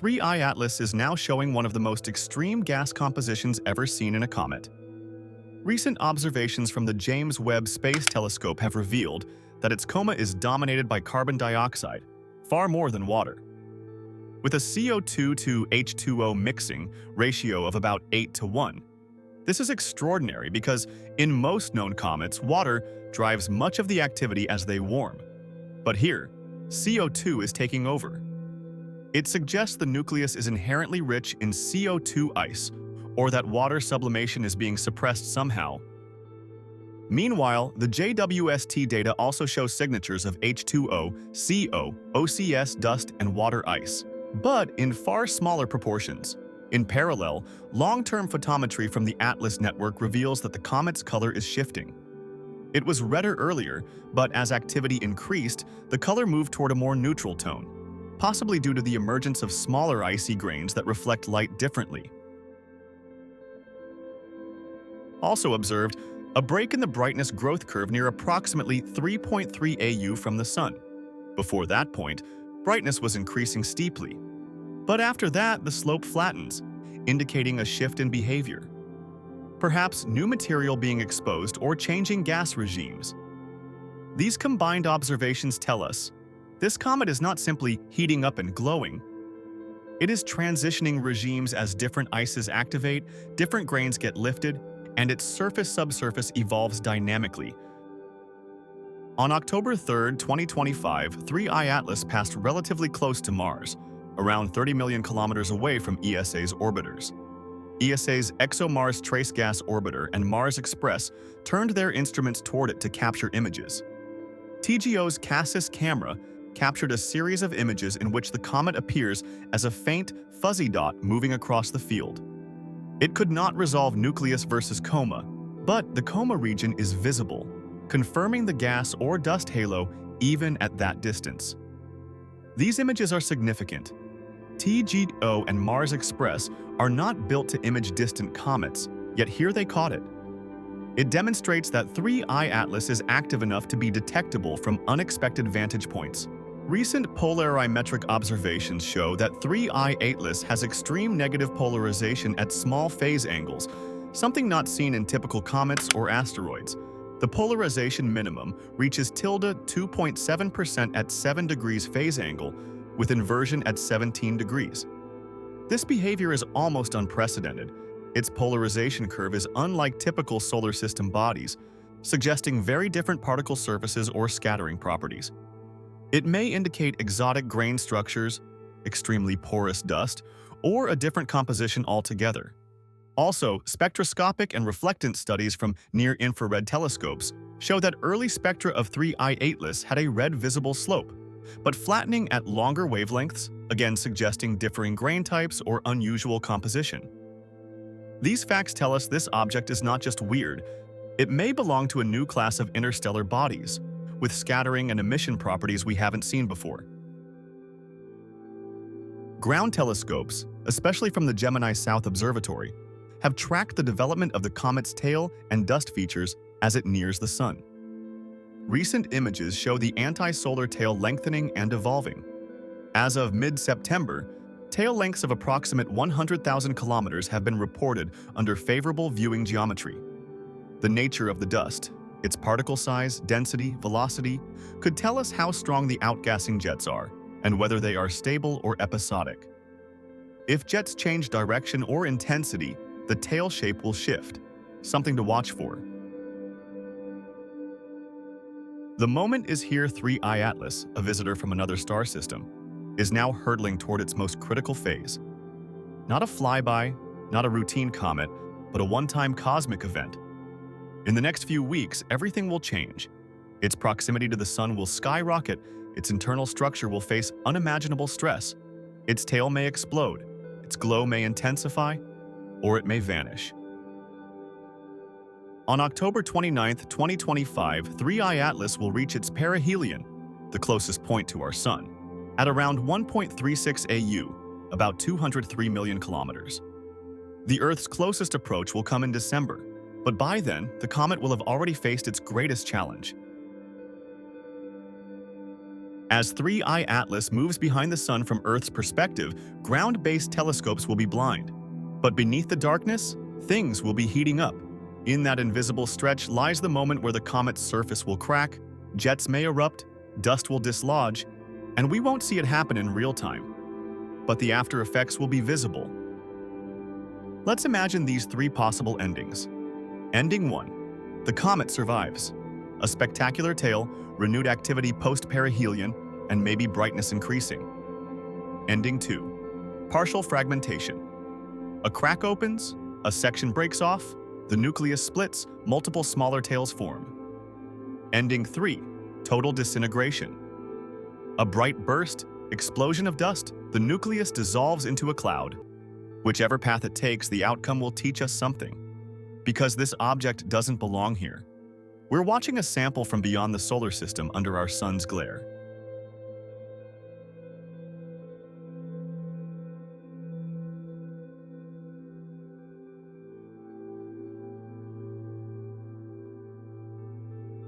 3I Atlas is now showing one of the most extreme gas compositions ever seen in a comet. Recent observations from the James Webb Space Telescope have revealed that its coma is dominated by carbon dioxide, far more than water. With a CO2 to H2O mixing ratio of about 8:1. This is extraordinary because in most known comets, water drives much of the activity as they warm. But here, CO2 is taking over. It suggests the nucleus is inherently rich in CO2 ice, or that water sublimation is being suppressed somehow. Meanwhile, the JWST data also show signatures of H2O, CO, OCS dust, and water ice, but in far smaller proportions. In parallel, long-term photometry from the ATLAS network reveals that the comet's color is shifting. It was redder earlier, but as activity increased, the color moved toward a more neutral tone, possibly due to the emergence of smaller icy grains that reflect light differently. Also observed, a break in the brightness growth curve near approximately 3.3 AU from the Sun. Before that point, brightness was increasing steeply. But after that, the slope flattens, indicating a shift in behavior. Perhaps new material being exposed or changing gas regimes. These combined observations tell us this comet is not simply heating up and glowing. It is transitioning regimes as different ices activate, different grains get lifted, and its surface-subsurface evolves dynamically. On October 3, 2025, 3I Atlas passed relatively close to Mars, around 30 million kilometers away from ESA's orbiters. ESA's ExoMars Trace Gas Orbiter and Mars Express turned their instruments toward it to capture images. TGO's Cassis camera captured a series of images in which the comet appears as a faint, fuzzy dot moving across the field. It could not resolve nucleus versus coma, but the coma region is visible, confirming the gas or dust halo even at that distance. These images are significant. TGO and Mars Express are not built to image distant comets, yet here they caught it. It demonstrates that 3I Atlas is active enough to be detectable from unexpected vantage points. Recent polarimetric observations show that 3I Atlas has extreme negative polarization at small phase angles, something not seen in typical comets or asteroids. The polarization minimum reaches -2.7% at 7 degrees phase angle, with inversion at 17 degrees. This behavior is almost unprecedented. Its polarization curve is unlike typical solar system bodies, suggesting very different particle surfaces or scattering properties. It may indicate exotic grain structures, extremely porous dust, or a different composition altogether. Also, spectroscopic and reflectance studies from near-infrared telescopes show that early spectra of 3I Atlas had a red visible slope, but flattening at longer wavelengths, again suggesting differing grain types or unusual composition. These facts tell us this object is not just weird, it may belong to a new class of interstellar bodies, with scattering and emission properties we haven't seen before. Ground telescopes, especially from the Gemini South Observatory, have tracked the development of the comet's tail and dust features as it nears the Sun. Recent images show the anti-solar tail lengthening and evolving. As of mid-September, tail lengths of approximate 100,000 kilometers have been reported under favorable viewing geometry. The nature of the dust, its particle size, density, velocity, could tell us how strong the outgassing jets are and whether they are stable or episodic. If jets change direction or intensity, the tail shape will shift, something to watch for. The moment is here. 3I Atlas, a visitor from another star system, is now hurtling toward its most critical phase. Not a flyby, not a routine comet, but a one-time cosmic event. In the next few weeks, everything will change. Its proximity to the Sun will skyrocket, its internal structure will face unimaginable stress. Its tail may explode, its glow may intensify, or it may vanish. On October 29, 2025, 3I Atlas will reach its perihelion, the closest point to our Sun, at around 1.36 AU, about 203 million kilometers. The Earth's closest approach will come in December, but by then, the comet will have already faced its greatest challenge. As 3I Atlas moves behind the sun from Earth's perspective, ground-based telescopes will be blind. But beneath the darkness, things will be heating up. In that invisible stretch lies the moment where the comet's surface will crack, jets may erupt, dust will dislodge, and we won't see it happen in real time. But the after effects will be visible. Let's imagine these three possible endings. Ending 1. The comet survives. A spectacular tail, renewed activity post-perihelion, and maybe brightness increasing. Ending 2. Partial fragmentation. A crack opens, a section breaks off, the nucleus splits, multiple smaller tails form. Ending 3. Total disintegration. A bright burst, explosion of dust, the nucleus dissolves into a cloud. Whichever path it takes, the outcome will teach us something. Because this object doesn't belong here. We're watching a sample from beyond the solar system under our sun's glare.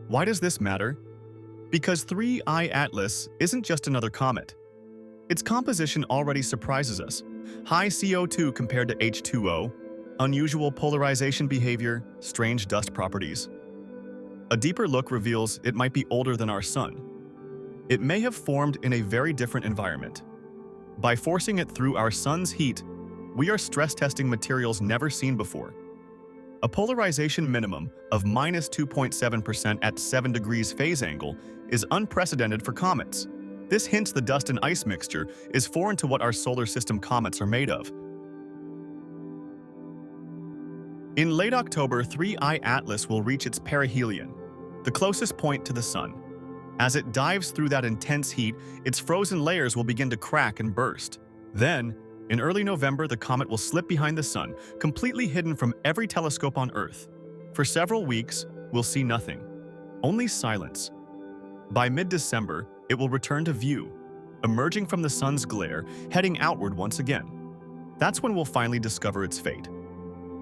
Why does this matter? Because 3I Atlas isn't just another comet. Its composition already surprises us. High CO2 compared to H2O, unusual polarization behavior, strange dust properties. A deeper look reveals it might be older than our sun. It may have formed in a very different environment. By forcing it through our sun's heat, we are stress testing materials never seen before. A polarization minimum of -2.7% at 7 degrees phase angle is unprecedented for comets. This hints the dust and ice mixture is foreign to what our solar system comets are made of. In late October, 3I Atlas will reach its perihelion, the closest point to the sun. As it dives through that intense heat, its frozen layers will begin to crack and burst. Then, in early November, the comet will slip behind the sun, completely hidden from every telescope on Earth. For several weeks, we'll see nothing, only silence. By mid-December, it will return to view, emerging from the sun's glare, heading outward once again. That's when we'll finally discover its fate.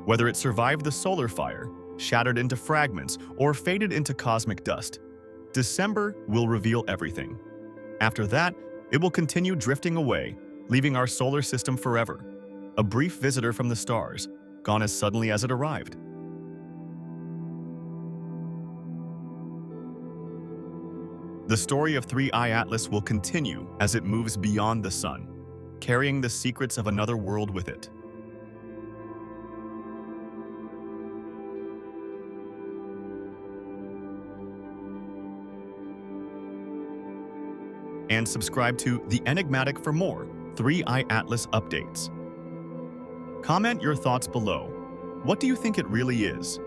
Whether it survived the solar fire, shattered into fragments, or faded into cosmic dust, December will reveal everything. After that, it will continue drifting away, leaving our solar system forever, a brief visitor from the stars, gone as suddenly as it arrived. The story of 3I Atlas will continue as it moves beyond the sun, carrying the secrets of another world with it. And subscribe to The Enigmatic for more 3I Atlas updates. Comment your thoughts below. What do you think it really is?